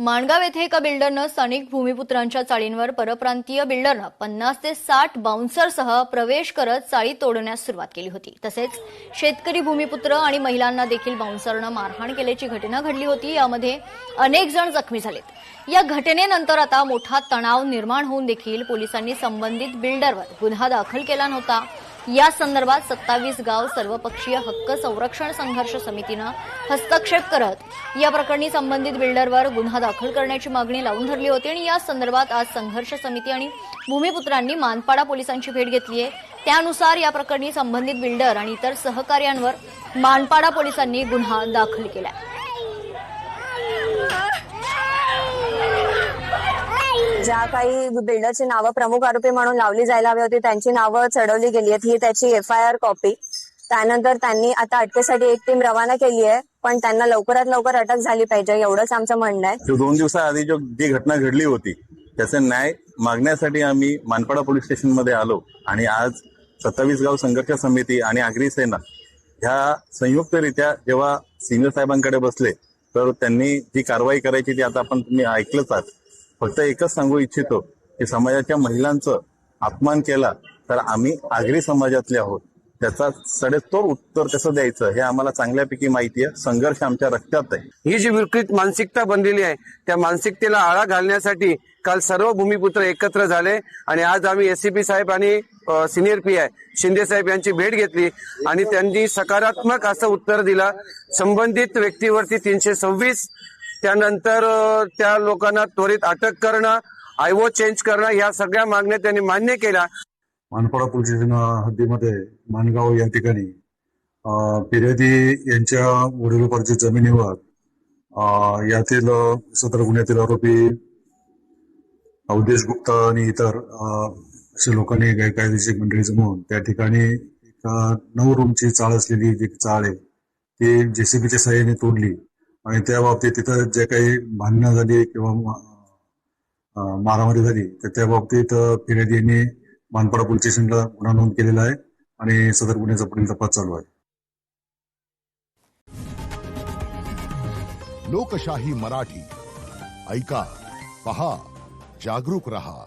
माणगाव येथे एका बिल्डरनं स्थानिक भूमिपुत्रांच्या चाळींवर परप्रांतीय बिल्डरनं 50 ते 60 बाउन्सरसह प्रवेश करत चाळी तोडण्यास सुरुवात केली होती। तसेच शेतकरी भूमिपुत्र आणि महिलांना देखील बाउन्सरनं मारहाण केल्याची घटना घडली होती। यामध्ये अनेक जण जखमी झालेत। या घटनेनंतर आता मोठा तणाव निर्माण होऊन देखील पोलिसांनी संबंधित बिल्डरवर गुन्हा दाखल केला नव्हता। या संदर्भात 27 गाव सर्वपक्षीय हक्क संरक्षण संघर्ष समितीनं हस्तक्षेप करत या प्रकरणी संबंधित बिल्डरवर गुन्हा दाखल करण्याची मागणी लावून धरली होती आणि या संदर्भात आज संघर्ष समिती आणि भूमिपुत्रांनी मानपाडा पोलिसांची भेट घेतली आहे। त्यानुसार या प्रकरणी संबंधित बिल्डर आणि इतर सहकार्यांवर मानपाडा पोलिसांनी गुन्हा दाखल केला। ज्या काही बिल्डरची नावं प्रमुख आरोपी म्हणून लावली जायला हवी होती त्यांची नावं चढवली गेली आहेत। ही त्याची FIR कॉपी। त्यानंतर त्यांनी आता अटकेसाठी एक टीम रवाना केली आहे, पण त्यांना लवकरात लवकर अटक झाली पाहिजे एवढंच आमचं म्हणणं आहे। 2 दिवसाआधी जी घटना घडली होती त्याचा न्याय मागण्यासाठी आम्ही मानपाडा पोलीस स्टेशनमध्ये आलो आणि आज 27 गाव संघर्ष समिती आणि आगरी सेना ह्या संयुक्तरित्या जेव्हा सिनियर साहेबांकडे बसले तर त्यांनी जी कारवाई करायची ती आता तुम्ही ऐकलंच आहात। फक्त एकच सांगू इच्छितो की समाजाच्या महिलांचं अपमान केला तर आम्ही आगरी समाजातले आहोत, त्याचा सडेतोड उत्तर कसं द्यायचं हे आम्हाला चांगल्यापैकी माहिती आहे। संघर्ष आमच्या रक्तात आहे। ही जी विकृत मानसिकता बनलेली आहे त्या मानसिकतेला आळा घालण्यासाठी काल सर्व भूमिपुत्र एकत्र झाले आणि आज आम्ही SCP साहेब आणि सिनियर PI शिंदे साहेब यांची भेट घेतली आणि त्यांनी सकारात्मक असं उत्तर दिला। संबंधित व्यक्तीवरती 326 त्यानंतर त्या लोकांना त्वरित अटक करणं, IO चेंज करणं या सगळ्या मागण्या त्यांनी मान्य केल्या। मानपाडा पोलीस स्टेशन हद्दीमध्ये माणगाव या ठिकाणी फिर्यादी यांच्या वडिलोपार्जित जमिनीवर यातील सदर गुन्ह्यातील आरोपी अवधेश गुप्ता आणि इतर अशा लोकांनी गैरकायदेशीर मंडळी जमवून त्या ठिकाणी 9 रूमची चाळ असलेली जी चाळ आहे ती JCBच्या सहाय्याने तोडली आणि त्या बाबतीत तिथं जे काही भांडणं झाली किंवा मारामारी झाली तर त्या बाबतीत फिर्यादी यांनी मानपाडा पोलीस स्टेशनला गुन्हा नोंद केलेला आहे आणि सदर गुन्ह्याचा पुढील तपास चालू आहे। लोकशाही मराठी ऐका, पहा, जागरूक रहा।